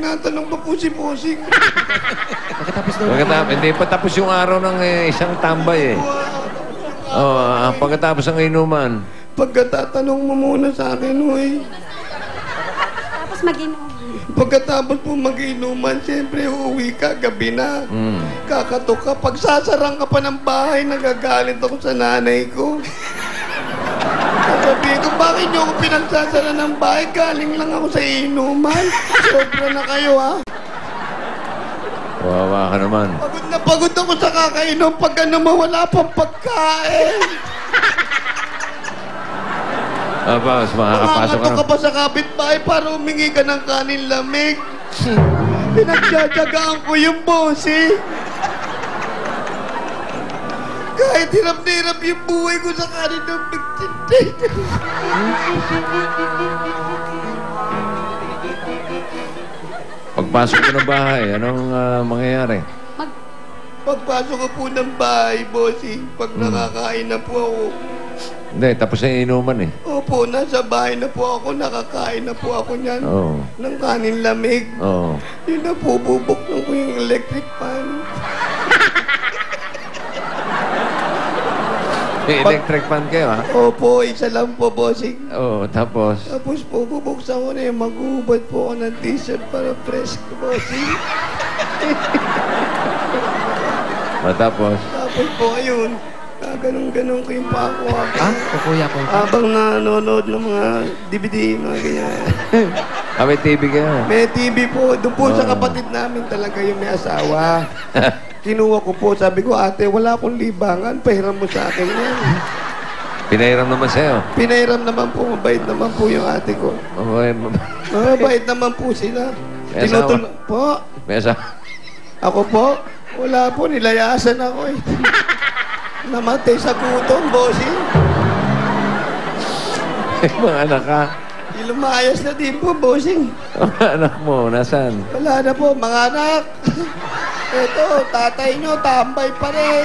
tinatanong pa po si Bossing. Pagkatapos daw. Hindi pa tapos yung araw ng isang tambay eh. Pagkatapos ng inuman. Pagkatatanong mo muna sa akin, huy. Tapos mag-inuman. Pagkatapos po mag-inuman, siyempre uuwi ka, gabi na. Kakatok ka. Pag sasarang ka pa ng bahay, nagagalit ako sa nanay ko. Sabihin ko, bakit niyo ako pinagsasara ng bahay? Galing lang ako sa inuman. Sobra na kayo, ha? Wawa ka naman. Pagod ako sa kakainom pagka nawala pang pagkain. Mas makakapasok Makakato ka pa sa kapitbahay para humingi ka ng kanin lamig. Pinagtsatsagaan ko yung bossy. Kahit hirap na hirap yung buhay ko sa kanin ng nagtindig. Pagpasok ko ng bahay, anong mangyayari? Pagpasok ko po ng bahay, bossy, pag nakakain na po ako. Hindi, tapos na yung inuman eh. Opo, nasa bahay na po ako, nakakain na po ako niyan. Oo. Ng kanin lamig. Oo. Yun na po, bubok na ko yung electric fan. May electric fan kayo, ha? Opo, isa lang po, bossing. Oo, tapos? Tapos po, bubuksan ko na yung mag-uubad po ako ng t-shirt para fresh ko, bossing. Tapos? Tapos po, ayun, ganun-ganun ko yung pako ako. Kukuya ko. Habang nanonood ng mga DVD, mga ganyan. May TV kayo? May TV po. Doon po sa kapatid namin talaga yung may asawa. Kinuha ko po. Sabi ko, ate, wala akong libangan. Pahiram mo sa akin yan. Pinahiram naman sa'yo? Pinahiram naman po. Mabait naman po yung ate ko. Mabait naman po sila. May asawa? Po. May asawa? Ako po. Wala po. Nilayasan ako eh. Namatay sa gutom, bossing. Mga anak ka? Lumayas na din po, bossing. Mga anak mo, nasaan? Wala na po, mga anak. Ito, tatay nyo, tambay pa rin.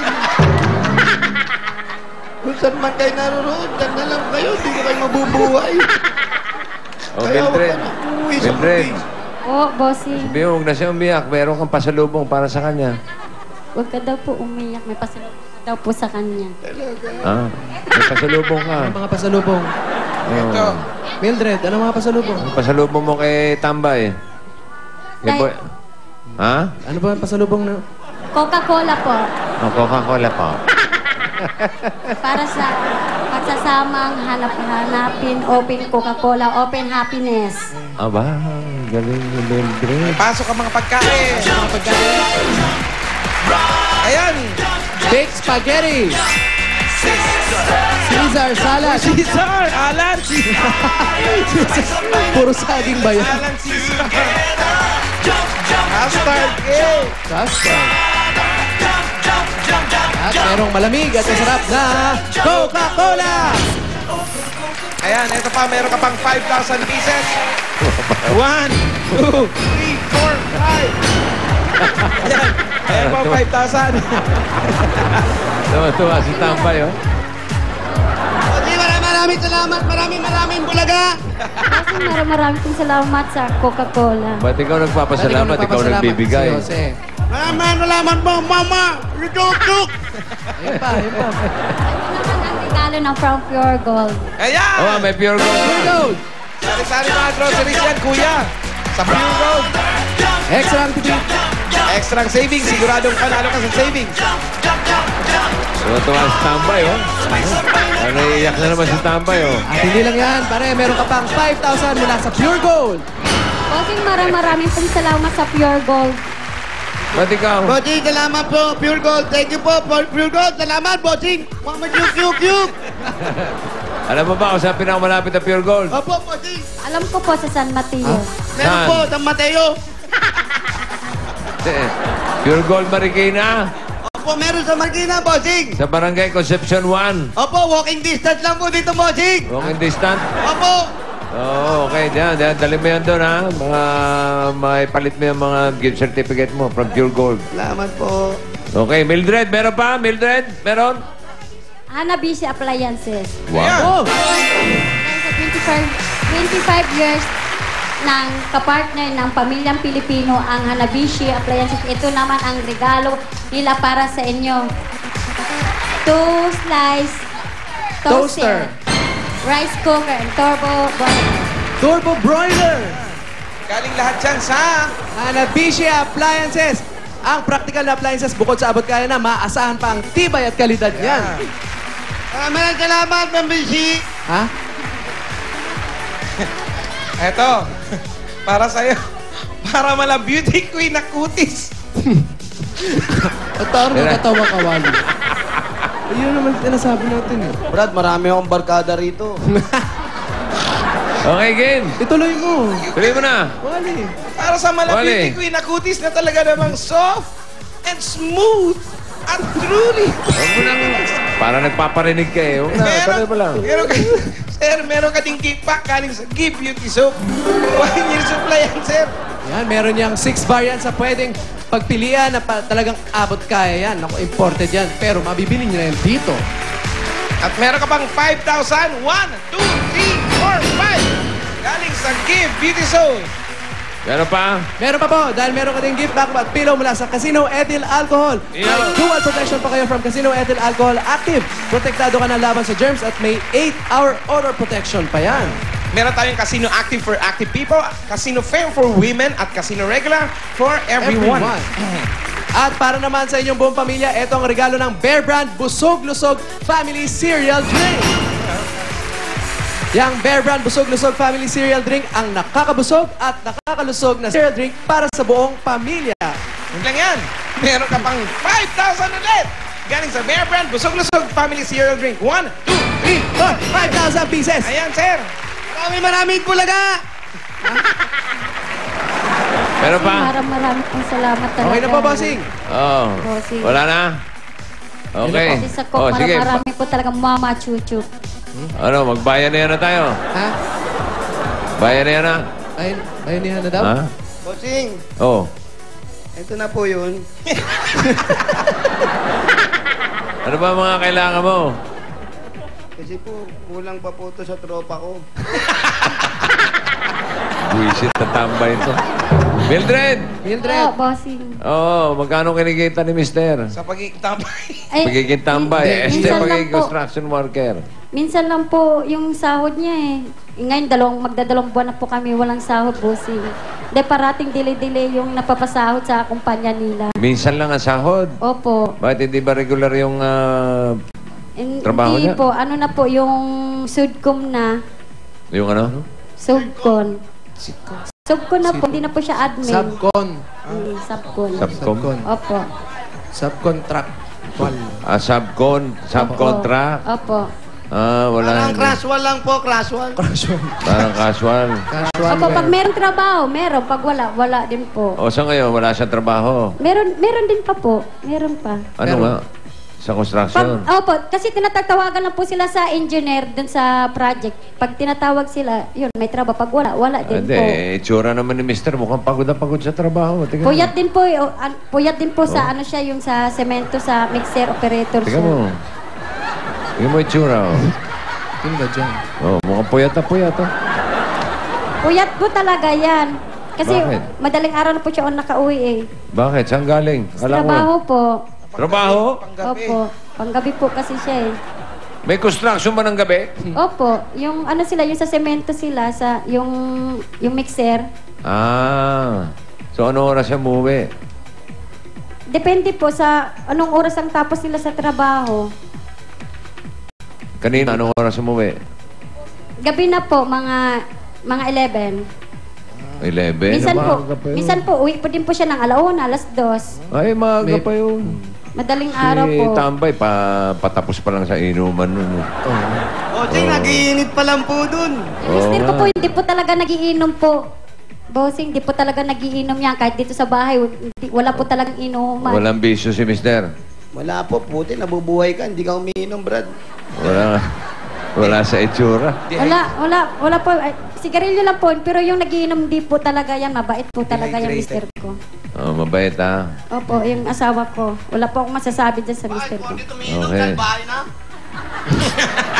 Kung saan man kayo naroon, dyan na lang kayo. Hindi ko kayo mabubuhay. Mildred. Mildred. Bossing. Sabi mo, huwag na siya umiyak. Meron kang pasalubong para sa kanya. Huwag ka daw po umiyak. May pasalubong daw po sa kanya. May pasalubong ka. Ano mga pasalubong? Ito. Mildred, ano mga pasalubong? Ang pasalubong mo kay Tambay. Ha? Ano ba ang pasalubong na? Coca-Cola po. Coca-Cola po. Para sa pagsasamang hanapin, open Coca-Cola, open happiness. Aba, galing ni Mildred. Pasok ang mga pagkain. Ayan. Baked spaghetti. Caesar salad. Caesar. Alan Caesar. Puro saging ba yan? Alan Caesar. Custard cake. Custard. At merong malamig at masarap na Coca-Cola. Ayan, ito pa. Meron ka pang 5,000 pieces. 1, 2, 3, 4, 5. Ayan. Ayan po, 5,000. Tuwa si Tambay, oh. Maraming salamat. Maraming bulaga. Bossing, maraming pong salamat sa Coca-Cola. Ba't ikaw nagpapasalamat? Ikaw nagbibigay. Si Jose. Salamat po, mama. Juk. Ayun pa. Ito naman ang regalo ng From Pure Gold. Ayan. Oh, may pure gold. Gold. Sari-sari mga groceries yan, kuya. Sa Pure Gold. Extra ang tipid. Extra savings. Siguradong panalo ka sa savings. Tuwa si Tambay, oh. Naiiyak na naman si Tambay, oh. At hindi lang yan, pare, meron ka pang 5,000 mula sa Pure Gold. Bossing, maraming pong salamat sa Pure Gold. Ba't ikaw? Bossing, salamat po. Pure Gold. Thank you po for Pure Gold. Salamat, bossing. Mama, yuk. Alam mo ba kung saan pinakamalapit na pure gold? Opo, bossing. Alam ko po sa San Mateo. Meron Saan? po, San Mateo. Pure gold Marikina. Opo, meron sa Marikina, bossing. Sa Barangay Concepcion 1. Opo, walking distance lang po dito, bossing. Walking distance. Opo. Oo, okay. Diyan. Dali mo yan doon, ha? May palit mo yung mga gift certificate mo from Pure Gold. Salamat po. Okay, Mildred, meron pa? Mildred, meron? Hanabishi Appliances. Wow. Dahil sa 25 years ng kapartner ng pamilyang Pilipino ang Hanabishi Appliances. Ito naman ang regalo nila para sa inyo. 2 slice toaster, rice cooker, and turbo boiler. Turbo Broiler. Galing lahat dyan sa... Hanabishi Appliances. Ang practical na appliances bukod sa abot kaya na, maasahan pa ang tibay at kalidad niyan. Maraming salamat, Mambishi. Ha? Eto, para sa'yo. Para mala beauty queen na kutis. At parang natatawa ka, Wally. Ayun naman sinasabi natin eh. Brad, marami akong barkada rito. Okay, game. Ituloy mo. Tuloy mo na. Wally. Para sa mala Wally. beauty queen na kutis na talaga namang soft and smooth at truly. Huwag mo na. Para nagpaparinig ka eh. Huwag na. Tuloy mo lang. Meron ka ding kickback galing sa Give Beauty Soap. 1 year supply yan, sir. Yan, meron niyang 6 variants na pwedeng pagpilian na talagang abot kaya yan. Naku, imported yan. Pero mabibili niyo na yan dito. At meron ka pang 5,000. 1, 2, 3, 4, 5. Galing sa Give Beauty Soap. Gano'n pa? Meron pa po, dahil meron ka ding gift back at pillow mula sa Casino Ethyl Alcohol. Yeah. May dual protection pa kayo from Casino Ethyl Alcohol Active. Protektado ka na laban sa germs at may 8-hour odor protection pa yan. Meron tayong Casino Active for active people, Casino Fame for women, at Casino Regular for everyone. At para naman sa inyong buong pamilya, ito ang regalo ng Bear Brand Busog-Lusog Family Cereal Drink. Yang Bear Brand Busog-Lusog Family Cereal Drink ang nakakabusog at nakakalusog na cereal drink para sa buong pamilya. Yun lang yan. Meron ka pang 5,000 ulit. Galing sa Bear Brand Busog-Lusog Family Cereal Drink. 1, 2, 3, 4, 5,000 pieces. Ayan, sir. Maraming bulaga. Meron pa? Maraming pong salamat talaga. Okay na po, bossing. Oo. Bossing. Wala na? Okay. Kasi sa ko, sige. marami po talaga mama chuchu. Ano, magbayan na yan na tayo. Ha? Bayan na yan na. Ayun na daw? Ha? Bossing, Oo. ito na po yun. Ano ba mga kailangan mo? Kasi po, kulang pa po ito sa tropa ko. Buisit na tambay ito. Mildred! Mildred. Oh, bossing. Oo, magkano kinikita ni Mister? Sa pagkikitambay. Ay, Pagiging tambay. minsan Este, lang pagiging po. construction worker. Minsan lang po yung sahod niya eh. Ngayon, magdadalawang buwan na po kami walang sahod, bossing. Hindi, parating delay-delay yung napapasahod sa kumpanya nila. Minsan lang ang sahod. Opo. Bakit hindi ba regular yung trabaho Hindi niya? po. Ano na po, yung Sudcom na. Yung ano? Subcon. Subcon na po. Hindi na po siya admin. Subcon. Subcon. Subcom? Opo. Subcontract. Subcontract? Opo. Wala. Parang casual lang po, casual. Parang casual. Opo, pag meron trabaho, meron. Pag wala, wala din po. O sa ngayon, wala siyang trabaho. Meron din pa po. Meron pa. Ano nga? Sa construction? Opo, kasi tinatawagan lang po sila sa engineer dun sa project. Pag tinatawag sila, yun, may trabaho. Pag wala din Hindi, po. itsura naman ni Mister. Mukhang pagod na pagod sa trabaho. Tingnan mo. Puyat din po, puyat din po sa ano siya, yung sa semento, sa mixer operator siya. Tingnan mo. Tingnan mo itsura. Oh. Tingnan ba dyan? Oh, mukhang puyat na puyat. Oh. Puyat po talaga yan. Kasi Bakit? madaling araw na po siya nakauwi eh. Bakit? Saan galing? Alam mo. Trabaho po. Trabaho? Panggabi. Opo. Panggabi po kasi siya eh. May construction ba ng gabi? Opo. Yung ano sila, yung sa semento sila, sa yung mixer. Ah. So, ano oras siya umuwi? Depende po sa anong oras ang tapos nila sa trabaho. Kanina, anong oras umuwi? Gabi na po, mga 11. 11? Minsan po, Maaga pa yun. minsan po, uwi po din po siya ng 1:00, 2:00. Ay, maaga pa yun. Madaling araw po. Tambay, patapos pa lang sa inuman nun. Bossing, nagiinit pa lang po dun. Yung mister ko nga. po, hindi po talaga nagiinom po. Bossing, hindi po talaga nagiinom yan. Kahit dito sa bahay, wala po talagang inuman. Walang bisyo si Mister. Wala po, puti, nabubuhay ka. Hindi ka umiinom, Brad. Wala sa itsura. Wala po. Ay, sigarilyo lang po. Pero yung nagiinom, di po talaga yan. Mabait po talaga yung mister ko. Oh, mabait ha. Opo, yung asawa ko. Wala po akong masasabi dyan sa mister ko. Okay.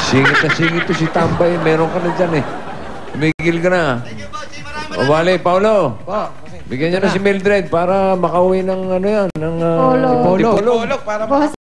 Singit na singit to si Tambay. Meron ka na dyan eh. Tumigil ka na. O, Wally, Paolo. Po. Bigyan niyo na si Mildred para makauwi ng ano yan, ng Polo. Polo. Tulog para Boss,